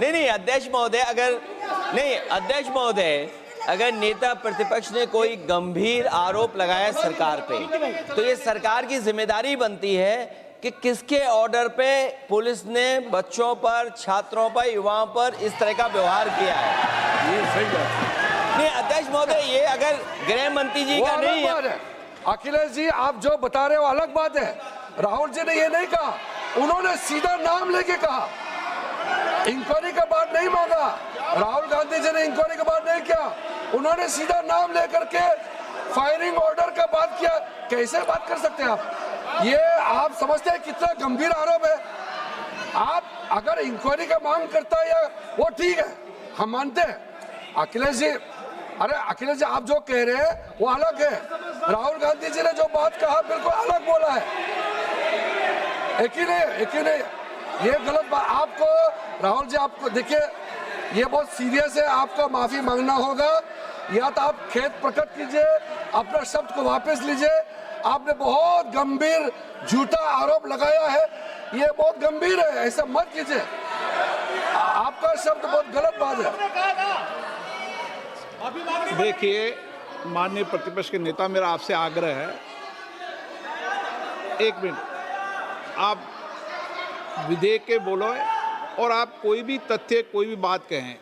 नहीं अध्यक्ष महोदय, अध्यक्ष महोदय, अगर नेता प्रतिपक्ष ने कोई गंभीर आरोप लगाया सरकार पे, तो ये सरकार की जिम्मेदारी बनती है कि किसके ऑर्डर पे पुलिस ने बच्चों पर, छात्रों पर, युवाओं पर इस तरह का व्यवहार किया है। ये सही बात नहीं अध्यक्ष महोदय, ये अगर गृह मंत्री जी का नहीं है। अखिलेश जी, आप जो बता रहे हो अलग बात है। राहुल जी ने ये नहीं कहा, उन्होंने सीधा नाम लेके कहा, इंक्वायरी का बात नहीं मांगा। राहुल गांधी जी ने इंक्वायरी का बात नहीं किया, उन्होंने सीधा नाम लेकर के फायरिंग ऑर्डर का बात किया। कैसे बात कर सकते हैं आप? ये आप समझते हैं कितना गंभीर आरोप है? आप अगर इंक्वायरी का मांग करता है या वो ठीक है, हम मानते हैं। अखिलेश जी, अरे अखिलेश जी, आप जो कह रहे हैं वो अलग है। राहुल गांधी जी ने जो बात कहा बिल्कुल अलग बोला है। एक ही नहीं, ये गलत बात। आपको राहुल जी, आपको देखिए, ये बहुत सीरियस है, आपको माफी मांगना होगा, या तो आप खेद प्रकट कीजिए, अपना शब्द को वापस लीजिए। आपने बहुत गंभीर झूठा आरोप लगाया है, ये बहुत गंभीर है, ऐसा मत कीजिए। आपका शब्द बहुत गलत बात है। देखिए माननीय प्रतिपक्ष के नेता, मेरा आपसे आग्रह है, एक मिनट, आप विधेयक के बोलो और आप कोई भी तथ्य, कोई भी बात कहें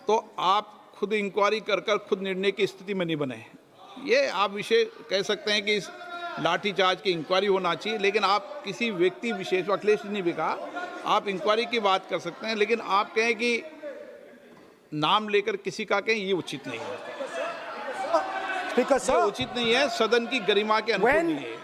तो आप खुद इंक्वायरी कर खुद निर्णय की स्थिति में नहीं बने। ये आप विषय कह सकते हैं कि इस लाठीचार्ज की इंक्वायरी होना चाहिए, लेकिन आप किसी व्यक्ति विशेष, अखिलेश जी ने भी कहा, आप इंक्वायरी की बात कर सकते हैं, लेकिन आप कहें कि नाम लेकर किसी का कहें, ये उचित नहीं है। ये उचित नहीं है, सदन की गरिमा के अनुकूल नहीं है।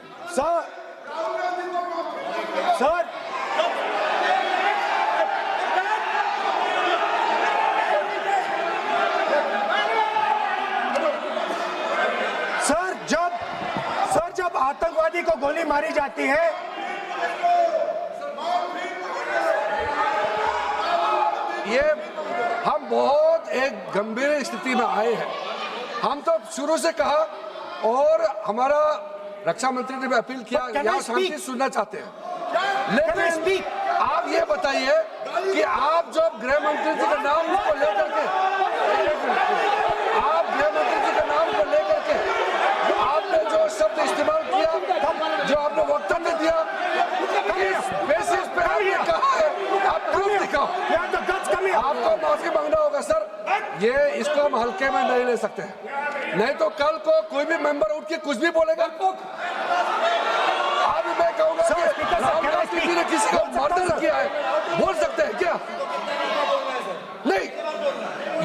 सर जब आतंकवादी को गोली मारी जाती है, ये हम बहुत एक गंभीर स्थिति में आए हैं। हम तो शुरू से कहा, और हमारा रक्षा मंत्री ने भी अपील किया, यहाँ शांति सुनना चाहते हैं। लेकिन आप ये बताइए कि आप जो गृह मंत्री जी का नाम को लेकर के, आप गृह मंत्री जी का नाम को लेकर के आपने जो शब्द इस्तेमाल किया, जो आपने वक्तव्य दिया, किस बेसिस पे आपने कहा है, आप प्रूफ दिखाओ। आपको माफी मांगना होगा सर, ये इसको हम हल्के में नहीं ले सकते हैं, नहीं तो कल को कोई भी मेंबर उठ के कुछ भी बोलेगा। आज मैं कहूँगा कि राहुल गांधी जी ने किसी को मर्डर किया है, बोल सकते हैं क्या? नहीं,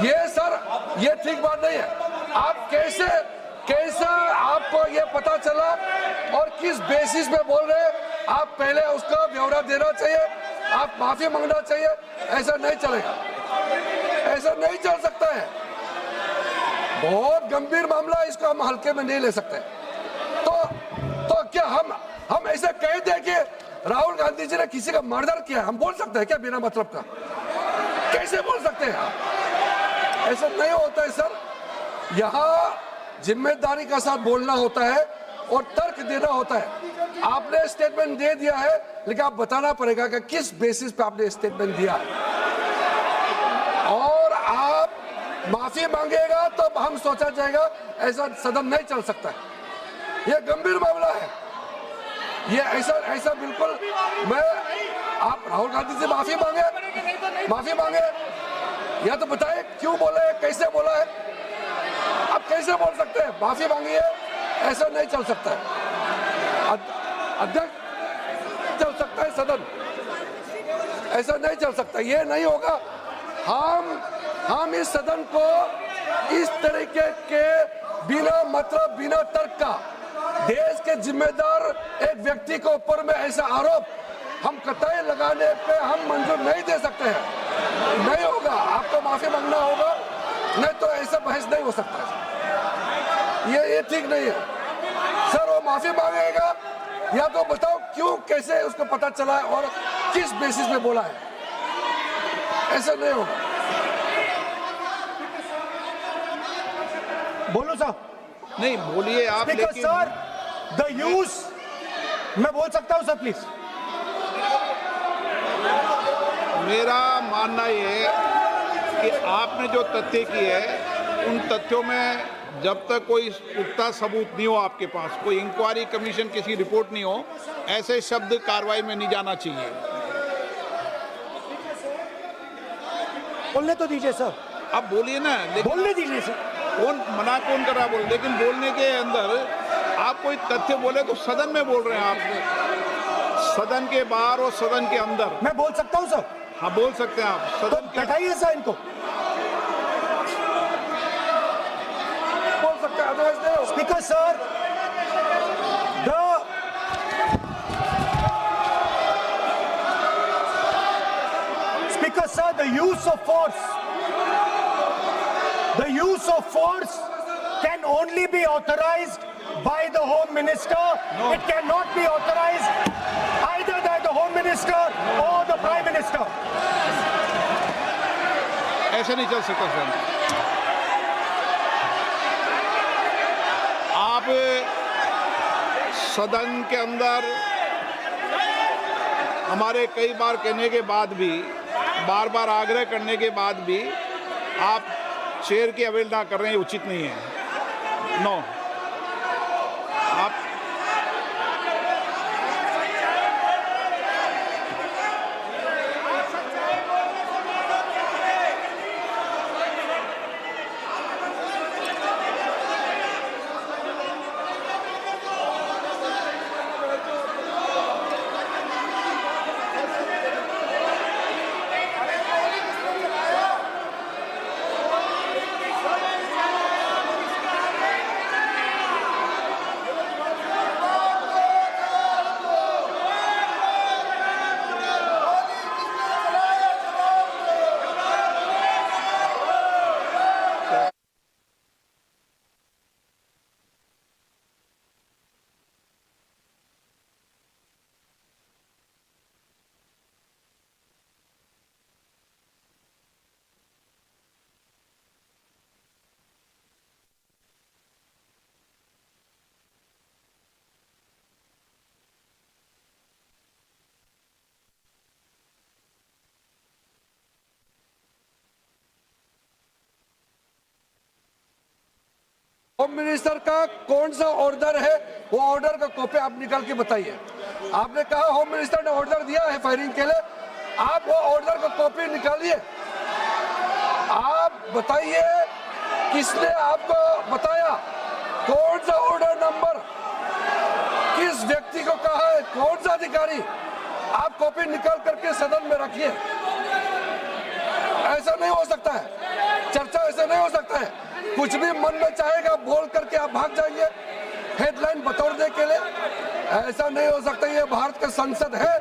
ये सर, ये ठीक बात नहीं है। आप कैसे आपको ये पता चला और किस बेसिस पे बोल रहे हैं? आप पहले उसका ब्यौरा देना चाहिए, आप माफी मांगना चाहिए। ऐसा नहीं चलेगा, ऐसा नहीं चल सकता है। बहुत गंभीर मामला, इसको हम हल्के में नहीं ले सकते। तो क्या हम ऐसे कह दें कि राहुल गांधी जी ने किसी का मर्डर किया, हम बोल सकते हैं क्या बिना मतलब का? कैसे बोल सकते हैं आप? ऐसा नहीं होता है सर। यहाँ जिम्मेदारी का साथ बोलना होता है और तर्क देना होता है। आपने स्टेटमेंट दे दिया है, लेकिन आप बताना पड़ेगा कि किस बेसिस पे आपने स्टेटमेंट दिया, और आप माफी मांगेगा तो हम सोचा जाएगा। ऐसा सदन नहीं चल सकता है, यह गंभीर मामला है। ये ऐसा बिल्कुल, आप राहुल गांधी से माफी मांगे, या तो बताए क्यों बोला है, कैसे बोला है। आप कैसे बोल सकते हैं? माफी मांगिए, ऐसा नहीं चल सकता है। अध्यक्ष चल सकता है सदन, ऐसा नहीं चल सकता, ये नहीं होगा। हम इस सदन को इस तरीके के बिना मतलब, बिना तर्क का, देश के जिम्मेदार एक व्यक्ति के ऊपर में ऐसा आरोप हम कतई लगाने पे हम मंजूर नहीं दे सकते हैं। नहीं होगा, आपको माफी मांगना होगा, नहीं तो ऐसा बहस नहीं हो सकता है। ये ठीक नहीं है सर। वो माफी मांगेगा, या तो बताओ क्यों, कैसे उसको पता चला है और किस बेसिस पे बोला है। ऐसा नहीं होगा। बोलो साहब। नहीं बोलिए आप, लेकिन सर द यूज, मैं बोल सकता हूं सर प्लीज? मेरा मानना ये है कि आपने जो तथ्य किए हैं उन तथ्यों में जब तक कोई पुख्ता सबूत नहीं हो, आपके पास कोई इंक्वायरी कमीशन किसी रिपोर्ट नहीं हो, ऐसे शब्द कार्रवाई में नहीं जाना चाहिए। बोलने तो दीजिए सर, आप बोलिए ना, लेकिन बोलने दीजिए सर। कौन मना कौन कर रहा है बोल, लेकिन बोलने के अंदर आप कोई तथ्य बोले तो सदन में बोल रहे हैं आप, सदन के बाहर और सदन के अंदर। मैं बोल सकता हूँ सर? हाँ बोल सकते हैं आप, तो सदन के बैठाइए सर इनको। बोल सकते हैं, अदरवाइज नहीं होगा। Speaker sir, Speaker sir, the use of force can only be authorized by the Home Minister. No. It cannot be authorized either by the Home Minister or the Prime Minister. ऐसे नहीं चल सकता sir. आप सदन के अंदर हमारे कई बार कहने के बाद भी, बार बार आग्रह करने के बाद भी आप चेयर की अवहेलना कर रहे हैं, उचित नहीं है। नो, आप होम मिनिस्टर का कौन सा ऑर्डर है, वो ऑर्डर का कॉपी आप निकाल के बताइए। आपने कहा होम मिनिस्टर ने ऑर्डर दिया है फायरिंग के लिए, आप वो ऑर्डर का कॉपी निकालिए। आप बताइए किसने आपको बताया, कौन सा ऑर्डर नंबर, किस व्यक्ति को कहा है, कौन सा अधिकारी। आप कॉपी निकाल करके सदन में रखिए। ऐसा नहीं हो सकता है, चर्चा ऐसा नहीं हो सकता है। कुछ भी मन में चाहेगा बोल करके आप भाग जाएंगे हेडलाइन बतौरने के लिए। ऐसा नहीं हो सकता। ये भारत का संसद है,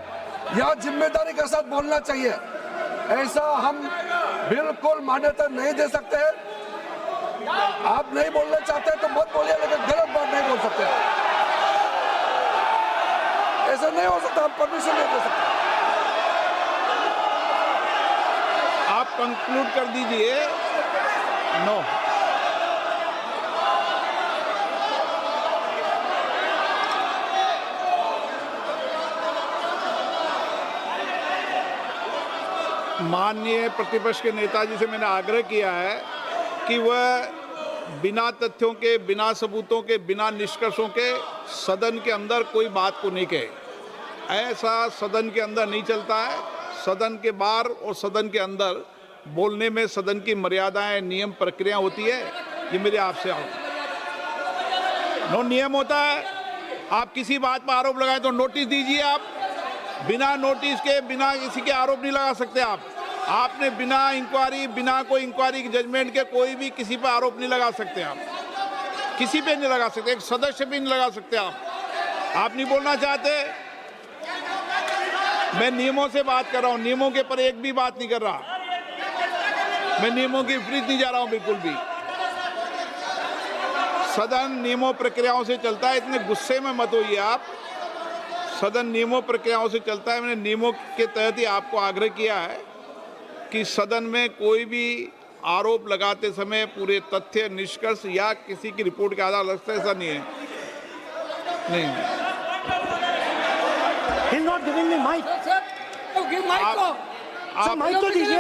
यहाँ जिम्मेदारी के साथ बोलना चाहिए। ऐसा हम बिल्कुल मान्यता नहीं दे सकते हैं। आप नहीं बोलना चाहते तो मत बोलिए, लेकिन गलत बात नहीं बोल सकते। ऐसा नहीं हो सकता, हम परमिशन नहीं दे सकते। आप कंक्लूड कर दीजिए। नो, माननीय प्रतिपक्ष के नेताजी से मैंने आग्रह किया है कि वह बिना तथ्यों के, बिना सबूतों के, बिना निष्कर्षों के सदन के अंदर कोई बात को नहीं कहे। ऐसा सदन के अंदर नहीं चलता है। सदन के बाहर और सदन के अंदर बोलने में सदन की मर्यादाएं, नियम, प्रक्रिया होती है। ये मेरे आपसे नो नियम होता है। आप किसी बात पर आरोप लगाए तो नोटिस दीजिए। आप बिना नोटिस के, बिना किसी के आरोप नहीं लगा सकते। आपने बिना इंक्वायरी, बिना कोई इंक्वायरी की जजमेंट के कोई भी किसी पर आरोप नहीं लगा सकते। आप किसी पे नहीं लगा सकते, एक सदस्य भी नहीं लगा सकते। आप नहीं बोलना चाहते, मैं नियमों से बात कर रहा हूं, नियमों के पर एक भी बात नहीं कर रहा। मैं नियमों के विपरीत नहीं जा रहा हूं बिल्कुल भी। सदन नियमों प्रक्रियाओं से चलता है, इतने गुस्से में मत होइए आप। सदन नियमों प्रक्रियाओं से चलता है। मैंने नियमों के तहत ही आपको आग्रह किया है कि सदन में कोई भी आरोप लगाते समय पूरे तथ्य, निष्कर्ष या किसी की रिपोर्ट के आधार लगता है, ऐसा नहीं है। नहीं, He's not giving me mic. Sir, give mic आप, को। आप माइक तो दीजिए,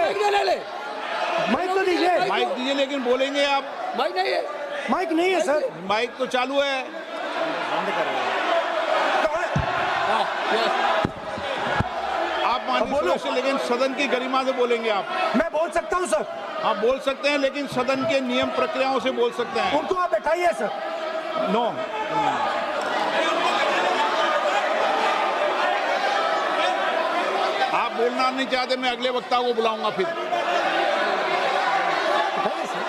माइक तो दीजिए। माइक दीजिए, लेकिन बोलेंगे आप। माइक नहीं है। माइक नहीं है सर। माइक तो चालू है। आप माननीय बोलो। सदस्य, लेकिन सदन की गरिमा से बोलेंगे आप। मैं बोल सकता हूँ सर। आप बोल सकते हैं, लेकिन सदन के नियम प्रक्रियाओं से बोल सकते हैं। उनको आप बैठाइए सर। नो, आप बोलना नहीं चाहते, मैं अगले वक्ता को बुलाऊंगा फिर। बैठाइए सर।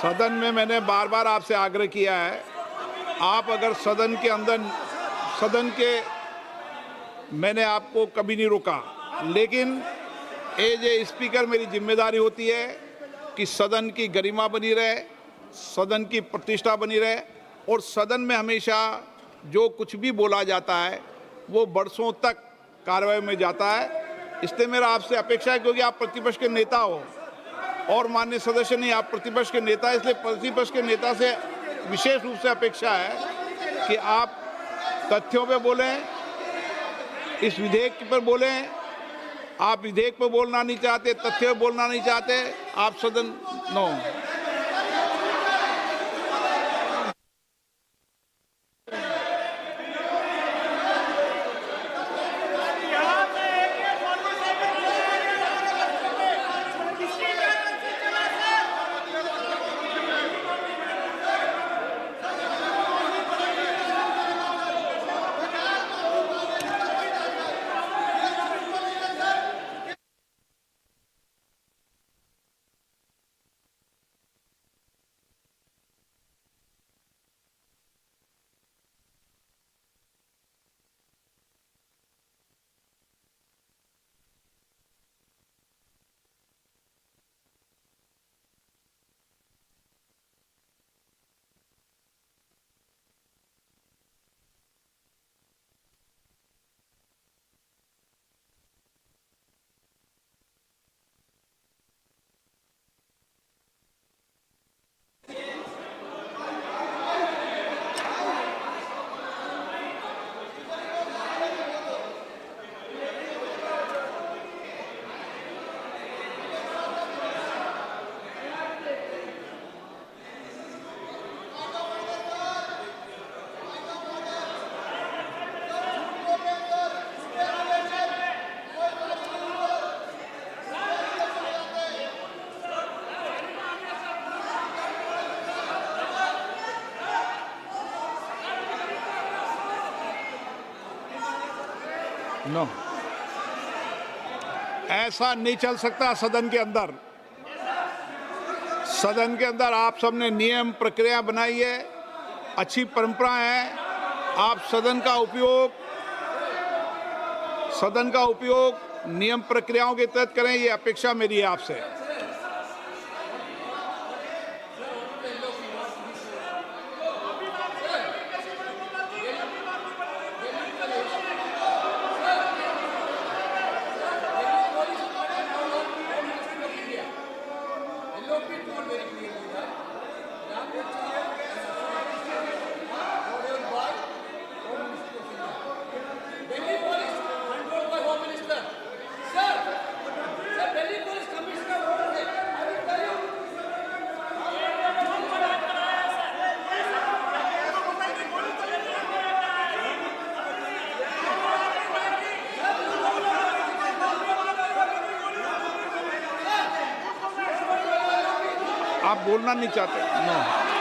सदन में मैंने बार बार आपसे आग्रह किया है, आप अगर सदन के अंदर, मैंने आपको कभी नहीं रोका, लेकिन एज ए स्पीकर मेरी जिम्मेदारी होती है कि सदन की गरिमा बनी रहे, सदन की प्रतिष्ठा बनी रहे, और सदन में हमेशा जो कुछ भी बोला जाता है वो बरसों तक कार्रवाई में जाता है। इसलिए मेरा आपसे अपेक्षा है, क्योंकि आप प्रतिपक्ष के नेता हो और माननीय सदस्य नहीं, आप प्रतिपक्ष के नेता, इसलिए प्रतिपक्ष के नेता से विशेष रूप से अपेक्षा है कि आप तथ्यों पे बोलें, इस विधेयक पर बोलें। आप विधेयक पर बोलना नहीं चाहते, तथ्य पे बोलना नहीं चाहते, आप सदन नो। नो, ऐसा नहीं चल सकता सदन के अंदर। सदन के अंदर आप सबने नियम प्रक्रिया बनाई है, अच्छी परंपरा है। आप सदन का उपयोग नियम प्रक्रियाओं के तहत करें, ये अपेक्षा मेरी है आपसे। आप बोलना नहीं चाहते? नो।